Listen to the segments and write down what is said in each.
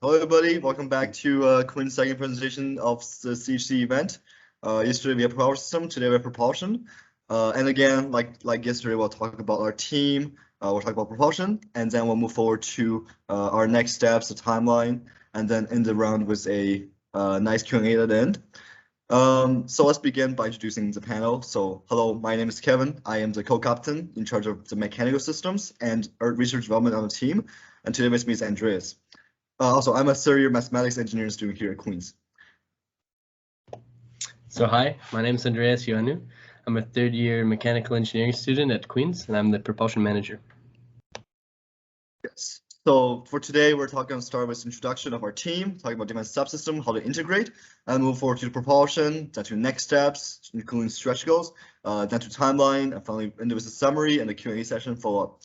Hello, everybody. Welcome back to Quinn's second presentation of the CHC event. Yesterday we had power system. Today we have propulsion. And again, like yesterday, we'll talk about our team. We'll talk about propulsion, and then we'll move forward to our next steps, the timeline, and then end the round with a nice Q&A at the end. So let's begin by introducing the panel. So hello, my name is Kevin. I am the co-captain in charge of the mechanical systems and research development on the team. And today with me is Andreas. Also, I'm a third-year mathematics engineering student here at Queen's. So hi, my name is Andreas Ioannou. I'm a third-year mechanical engineering student at Queen's, and I'm the propulsion manager. Yes. So for today, we're going to start with introduction of our team, talking about different subsystems, how to integrate, and move forward to the propulsion, then to next steps, including stretch goals, then to timeline, and finally end with a summary and a Q&A session follow-up.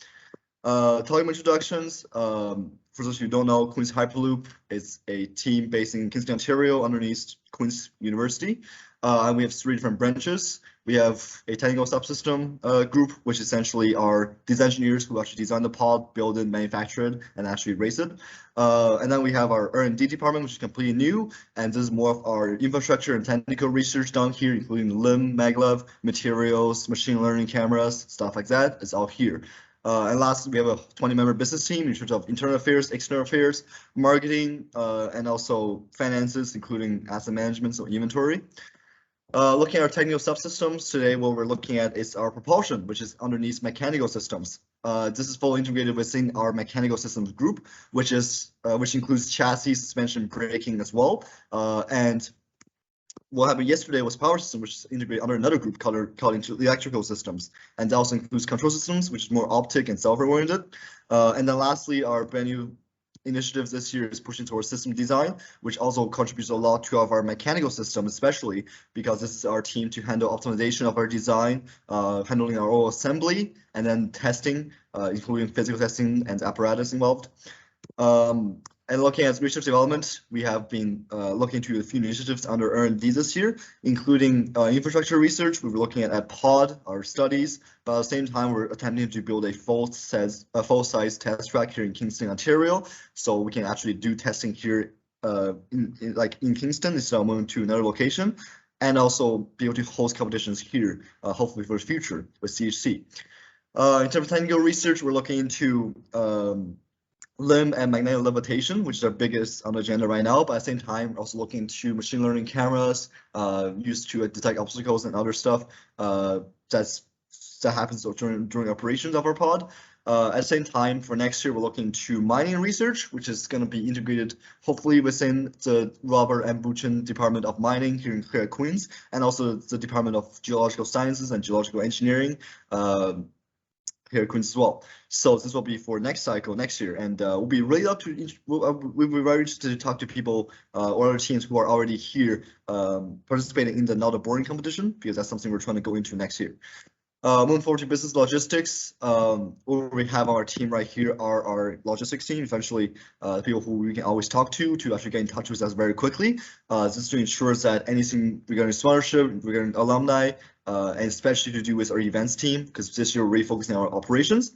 Talking about introductions, for those who don't know, Queen's Hyperloop is a team based in Kingston, Ontario, underneath Queen's University. And we have 3 different branches. We have a technical subsystem group, which essentially are these engineers who actually design the pod, build it, manufacture it, and actually race it. And then we have our R&D department, which is completely new, and this is more of our infrastructure and technical research down here, including LIM, maglev, materials, machine learning cameras, stuff like that. It's all here. And lastly, we have a 20-member business team in terms of internal affairs, external affairs, marketing, and also finances, including asset management, so inventory. Looking at our technical subsystems, today what we're looking at is our propulsion, which is underneath mechanical systems. This is fully integrated within our mechanical systems group, which includes chassis, suspension, braking as well. And what happened yesterday was power system, which is integrated under another group called into electrical systems, and that also includes control systems, which is more optic and software-oriented. And then lastly, our brand new initiatives this year is pushing towards system design, which also contributes a lot to our mechanical system, especially because this is our team to handle optimization of our design, handling our whole assembly, and then testing, including physical testing and apparatus involved. And looking at research development, we have been looking into a few initiatives under R&D this year, including infrastructure research. We were looking at pod, our studies, but at the same time, we're attempting to build a full-size test track here in Kingston, Ontario, so we can actually do testing here in Kingston instead of moving to another location, and also be able to host competitions here, hopefully for the future with CHC. In terms of technical research, we're looking into LIM and magnetic levitation, which is our biggest on the agenda right now, but at the same time, also looking into machine learning cameras used to detect obstacles and other stuff that happens during operations of our pod. At the same time, for next year, we're looking to mining research, which is going to be integrated hopefully within the Robert M. Buchan Department of Mining here at Queen's, and also the Department of Geological Sciences and Geological Engineering here at Queen's as well. So this will be for next cycle next year, and we'll be really we'll be very interested to talk to people or other teams who are already here participating in the Not a Boring competition, because that's something we're trying to go into next year. Moving forward to business logistics, what we have on our team right here are our logistics team, essentially people who we can always talk to actually get in touch with us very quickly. This is to ensure that anything regarding sponsorship, regarding alumni, and especially to do with our events team, because this year we're really focusing on our operations.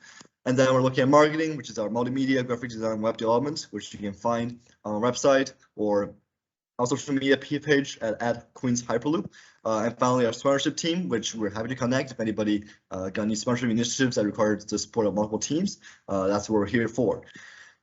And then we're looking at marketing, which is our multimedia, graphic design, web development, which you can find on our website or our social media page at Queen's Hyperloop. And finally, our sponsorship team, which we're happy to connect. If anybody got any sponsorship initiatives that require the support of multiple teams, that's what we're here for.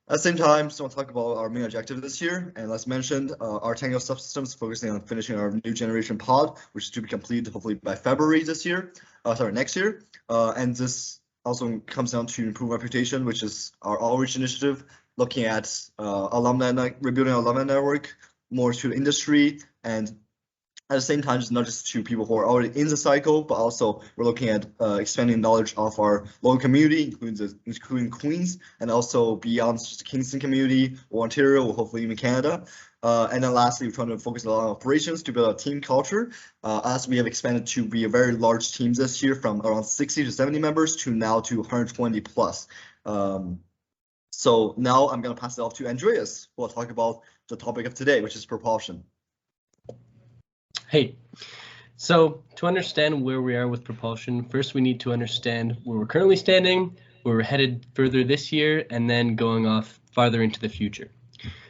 At the same time, just want to talk about our main objective this year. And as mentioned, our technical subsystems focusing on finishing our new generation pod, which is to be completed hopefully by February next year. And this also comes down to improve reputation, which is our outreach initiative, looking at rebuilding our alumni network, more to the industry, and at the same time, not just to people who are already in the cycle, but also we're looking at expanding knowledge of our local community, including Queens, and also beyond just the Kingston community or Ontario, or hopefully even Canada. And then lastly, we're trying to focus a lot on operations to build a team culture, as we have expanded to be a very large team this year, from around 60 to 70 members to now to 120 plus. So now I'm going to pass it off to Andreas, who will talk about the topic of today, which is propulsion. Hey, so to understand where we are with propulsion, first we need to understand where we're currently standing, where we're headed further this year, and then going off farther into the future.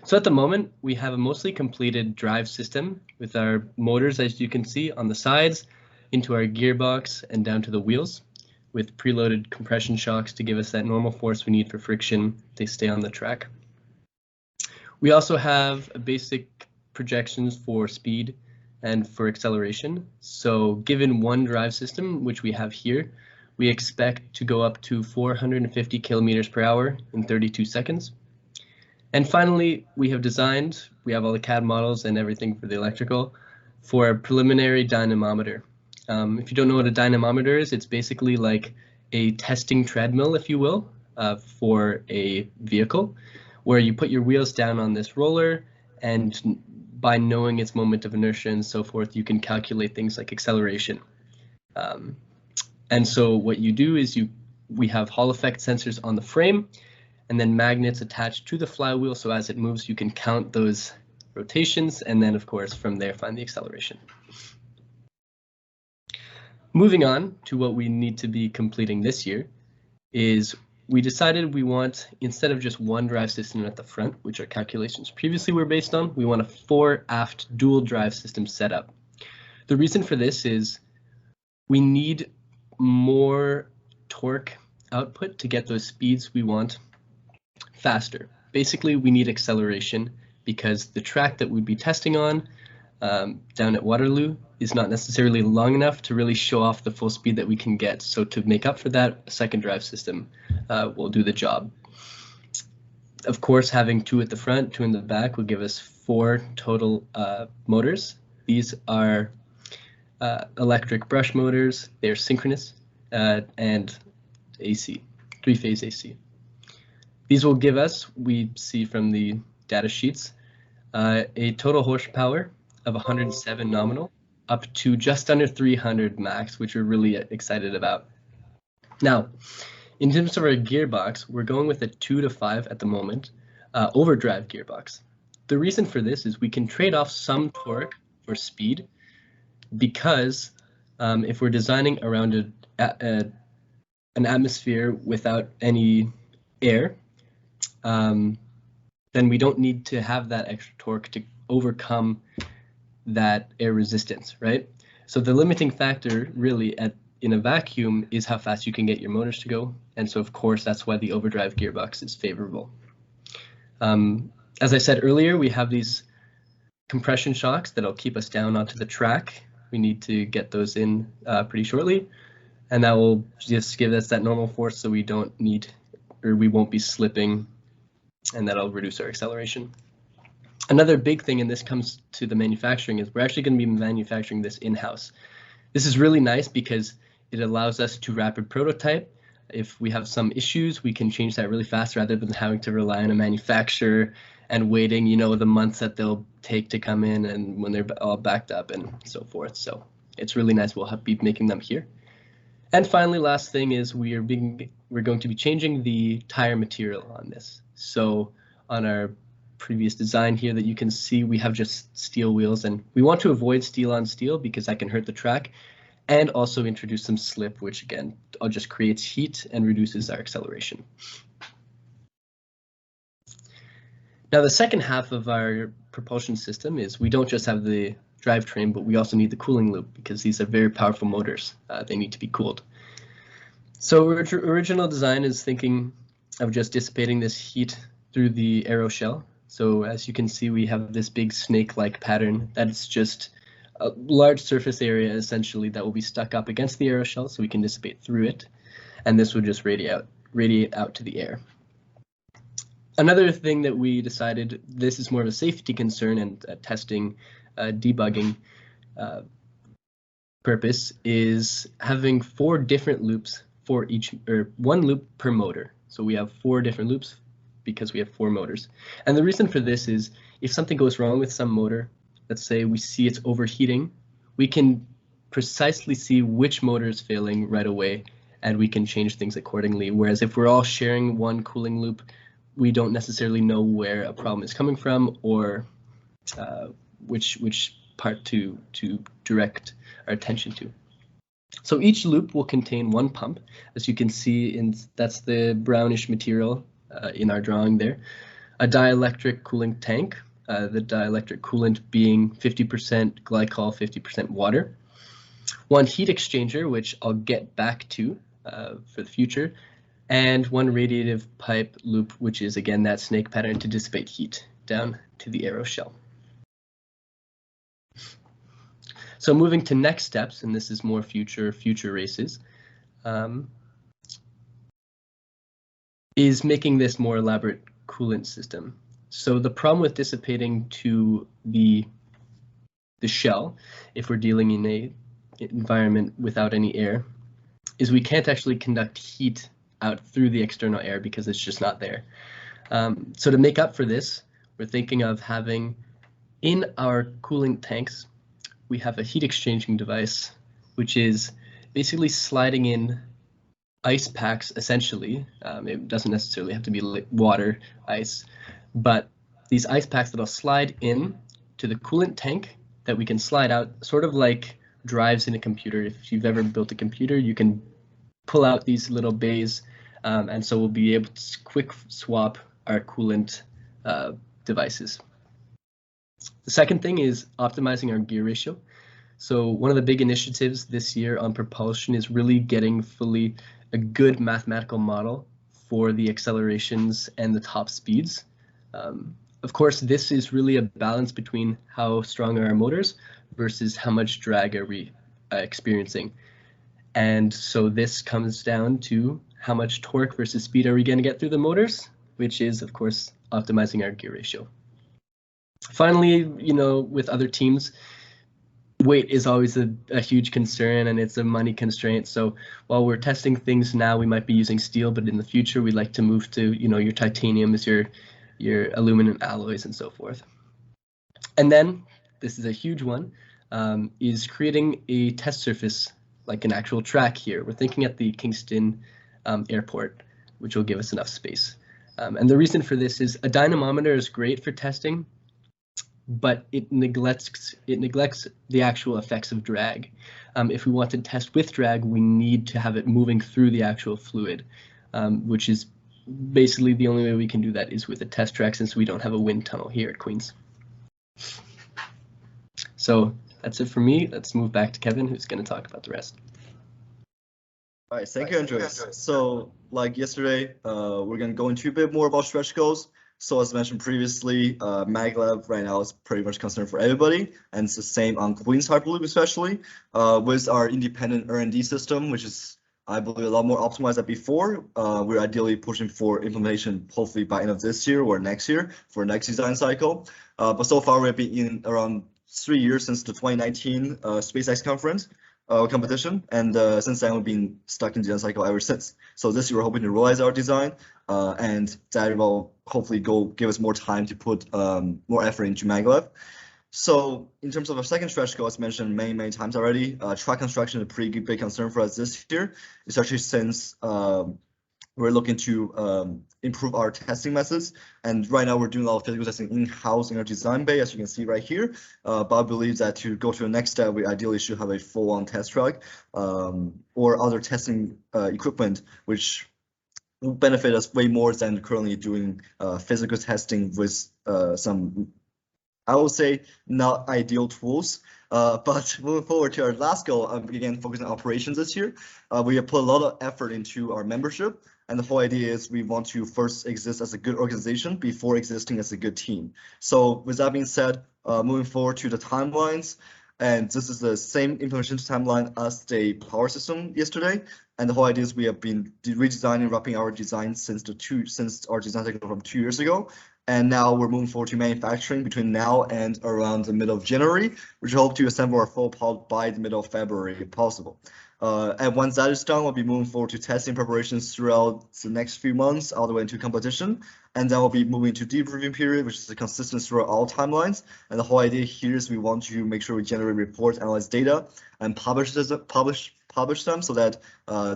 So at the moment, we have a mostly completed drive system with our motors, as you can see, on the sides, into our gearbox and down to the wheels, with preloaded compression shocks to give us that normal force we need for friction to stay on the track. We also have basic projections for speed and for acceleration. So given one drive system, which we have here, we expect to go up to 450 kilometers per hour in 32 seconds. And finally, we have all the CAD models and everything for the electrical, for a preliminary dynamometer. If you don't know what a dynamometer is, it's basically like a testing treadmill, if you will, for a vehicle, where you put your wheels down on this roller, and by knowing its moment of inertia and so forth, you can calculate things like acceleration. And so what you do is we have Hall effect sensors on the frame, and then magnets attached to the flywheel, so as it moves, you can count those rotations, and then, of course, from there, find the acceleration. Moving on to what we need to be completing this year is we decided we want, instead of just one drive system at the front, which our calculations previously were based on, we want a fore-aft dual drive system setup. The reason for this is we need more torque output to get those speeds we want faster. Basically, we need acceleration because the track that we'd be testing on down at Waterloo is not necessarily long enough to really show off the full speed that we can get. So to make up for that, a second drive system will do the job. Of course, having 2 at the front, 2 in the back will give us 4 total motors. These are electric brush motors. They're synchronous and AC, 3-phase AC. These will give us, we see from the data sheets, a total horsepower of 107 nominal, up to just under 300 max, which we're really excited about. Now, in terms of our gearbox, we're going with a 2 to 5 at the moment, overdrive gearbox. The reason for this is we can trade off some torque for speed, because if we're designing around an atmosphere without any air, then we don't need to have that extra torque to overcome that air resistance, right? So the limiting factor really in a vacuum is how fast you can get your motors to go. And so of course, that's why the overdrive gearbox is favorable. As I said earlier, we have these compression shocks that'll keep us down onto the track. We need to get those in pretty shortly. And that will just give us that normal force so we don't need, or we won't be slipping, and that'll reduce our acceleration. Another big thing, and this comes to the manufacturing, is we're actually going to be manufacturing this in-house. This is really nice because it allows us to rapid prototype. If we have some issues, we can change that really fast rather than having to rely on a manufacturer and waiting, the months that they'll take to come in and when they're all backed up and so forth. So it's really nice we'll be making them here. And finally, last thing is we're going to be changing the tire material on this. So on our previous design here that you can see, we have just steel wheels, and we want to avoid steel on steel because that can hurt the track, and also introduce some slip, which again just creates heat and reduces our acceleration. Now the second half of our propulsion system is we don't just have the drivetrain, but we also need the cooling loop because these are very powerful motors. They need to be cooled. So original design is thinking of just dissipating this heat through the aero shell. So as you can see, we have this big snake-like pattern that's just a large surface area essentially that will be stuck up against the aero shell so we can dissipate through it. And this will just radiate out to the air. Another thing that we decided, this is more of a safety concern and testing, debugging purpose, is having 4 different loops for each, or 1 loop per motor. So we have 4 different loops because we have 4 motors. And the reason for this is if something goes wrong with some motor, let's say we see it's overheating, we can precisely see which motor is failing right away, and we can change things accordingly. Whereas if we're all sharing one cooling loop, we don't necessarily know where a problem is coming from or which part to direct our attention to. So each loop will contain 1 pump, as you can see, that's the brownish material in our drawing there. a dielectric cooling tank, the dielectric coolant being 50% glycol, 50% water. One heat exchanger, which I'll get back to for the future, and one radiative pipe loop, which is again that snake pattern to dissipate heat down to the aeroshell. So moving to next steps, and this is more future races, is making this more elaborate coolant system. So the problem with dissipating to the shell, if we're dealing in a environment without any air, is we can't actually conduct heat out through the external air because it's just not there. So to make up for this, we're thinking of having in our coolant tanks, we have a heat exchanging device, which is basically sliding in ice packs, essentially. It doesn't necessarily have to be like water ice, but these ice packs that'll slide in to the coolant tank that we can slide out, sort of like drives in a computer. If you've ever built a computer, you can pull out these little bays, and so we'll be able to quick swap our coolant devices. The second thing is optimizing our gear ratio. So one of the big initiatives this year on Propulsion is really getting fully a good mathematical model for the accelerations and the top speeds. Of course, this is really a balance between how strong are our motors versus how much drag are we experiencing. And so this comes down to how much torque versus speed are we going to get through the motors, which is, of course, optimizing our gear ratio. Finally, with other teams, weight is always a huge concern, and it's a money constraint. So while we're testing things now, we might be using steel, but in the future, we'd like to move to, your titaniums, your aluminum alloys, and so forth. And then, this is a huge one, is creating a test surface, like an actual track here. We're thinking at the Kingston airport, which will give us enough space. And the reason for this is a dynamometer is great for testing, but it neglects the actual effects of drag. If we want to test with drag, we need to have it moving through the actual fluid, which is basically the only way we can do that is with a test track, since we don't have a wind tunnel here at Queen's. So that's it for me. Let's move back to Kevin, who's going to talk about the rest. All right, thank you, Andreas. So like yesterday, we're going to go into a bit more about stretch goals. So as mentioned previously, maglev right now is pretty much concerned for everybody, and it's the same on Queen's Hyperloop especially, with our independent R&D system, which is, I believe, a lot more optimized than before. We're ideally pushing for implementation hopefully by end of this year or next year for next design cycle. But so far we've been in around 3 years since the 2019 SpaceX conference competition, and since then we've been stuck in design cycle ever since. So this year we're hoping to realize our design, and that will hopefully give us more time to put more effort into maglev. So in terms of our second stretch goal, as mentioned many times already, track construction is a pretty big concern for us this year, especially since we're looking to improve our testing methods. And right now we're doing a lot of physical testing in-house in our design bay, as you can see right here. But I believe that to go to the next step, we ideally should have a full-on test track or other testing equipment, which will benefit us way more than currently doing physical testing with some, I would say, not ideal tools. But moving forward to our last goal, again, focusing on operations this year, we have put a lot of effort into our membership. And the whole idea is we want to first exist as a good organization before existing as a good team. So with that being said, moving forward to the timelines, and this is the same implementation timeline as the power system yesterday. And the whole idea is we have been redesigning, wrapping our design since our design cycle from 2 years ago. And now we're moving forward to manufacturing between now and around the middle of January, which we hope to assemble our full pod by the middle of February if possible. And once that is done, we'll be moving forward to testing preparations throughout the next few months, all the way into competition. And then we'll be moving to debriefing period, which is a consistent throughout all timelines. And the whole idea here is we want to make sure we generate reports, analyze data, and publish them so that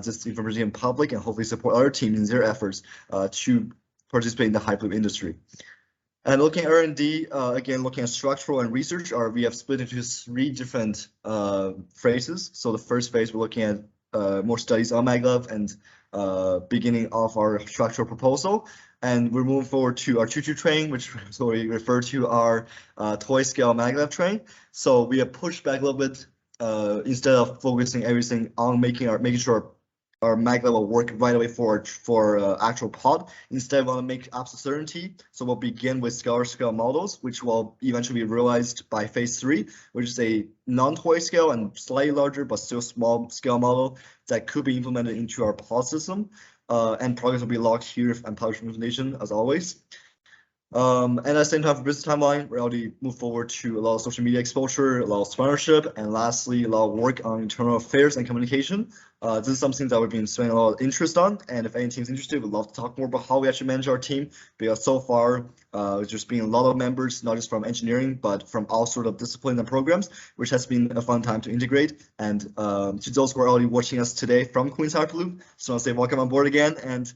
this information is public and hopefully support other teams in their efforts to participate in the Hyperloop industry. And looking at R&D, again, looking at structural and research, we have split into 3 different phases. So the first phase, we're looking at more studies on maglev and beginning of our structural proposal. And we're moving forward to our choo-choo train, which is what we refer to our toy scale maglev train. So we have pushed back a little bit instead of focusing everything on making sure our maglev will work right away for actual pod. Instead, we want to make absolute certainty. So we'll begin with scalar scale models, which will eventually be realized by phase 3, which is a non-toy scale and slightly larger, but still small scale model that could be implemented into our pod system. And progress will be logged here and published information as always. And at the same time, for business timeline, we already moved forward to a lot of social media exposure, a lot of sponsorship, and lastly, a lot of work on internal affairs and communication. This is something that we've been spending a lot of interest on, and if any team's interested, we'd love to talk more about how we actually manage our team, because so far, it's just been a lot of members, not just from engineering, but from all sort of disciplines and programs, which has been a fun time to integrate. And to those who are already watching us today from Queen's Hyperloop, just want to say welcome on board again, and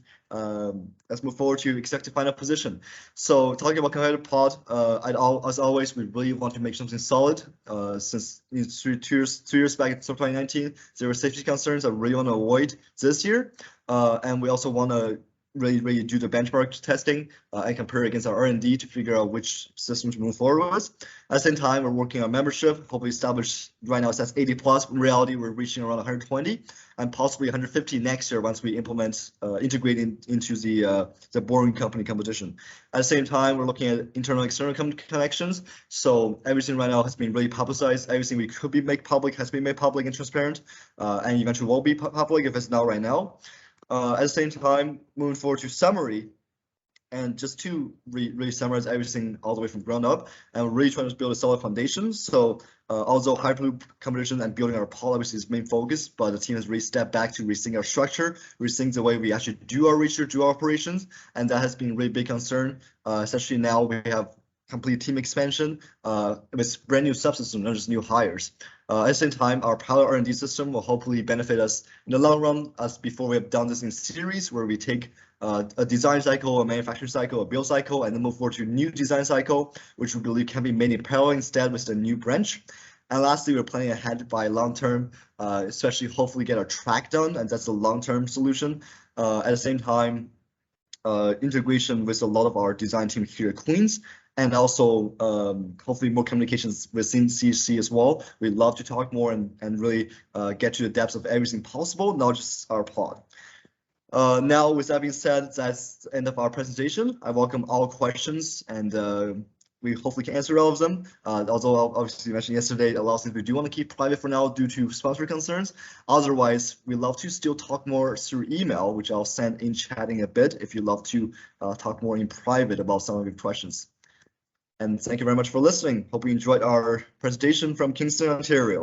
let's move forward to executive final position. So talking about competitive pod, as always, we really want to make something solid. Since 2 years back in 2019, there were safety concerns that we really want to avoid this year, and we also want to really do the benchmark testing and compare against our R&D to figure out which systems to move forward with. At the same time, we're working on membership, hopefully established right now it's at 80 plus. In reality, we're reaching around 120 and possibly 150 next year once we implement integrating into the boring company competition. At the same time, we're looking at internal external connections. So everything right now has been really publicized. Everything we could be made public has been made public and transparent, and eventually will be public if it's not right now. At the same time, moving forward to summary, and just to really summarize everything all the way from ground up, and we're really trying to build a solid foundation. So although Hyperloop competition and building our pod obviously is main focus, but the team has really stepped back to rethink our structure, rethink the way we actually do our research, do our operations, and that has been a really big concern. Especially now we have complete team expansion with brand new subsystems, not just new hires. At the same time, our pilot R&D system will hopefully benefit us in the long run, as before we have done this in series where we take a design cycle, a manufacturing cycle, a build cycle, and then move forward to a new design cycle, which we believe can be made in parallel instead with the new branch. And lastly, we're planning ahead by long term, especially hopefully get our track done, and that's a long-term solution. At the same time, integration with a lot of our design team here at Queens, and also hopefully more communications within CHC as well. We'd love to talk more and really get to the depths of everything possible, not just our pod. Now, with that being said, that's the end of our presentation. I welcome all questions, and we hopefully can answer all of them. Although obviously you mentioned yesterday, a lot of things we do want to keep private for now due to sponsor concerns. Otherwise, we love to still talk more through email, which I'll send in chat in a bit if you'd love to talk more in private about some of your questions. And thank you very much for listening. Hope you enjoyed our presentation from Kingston, Ontario.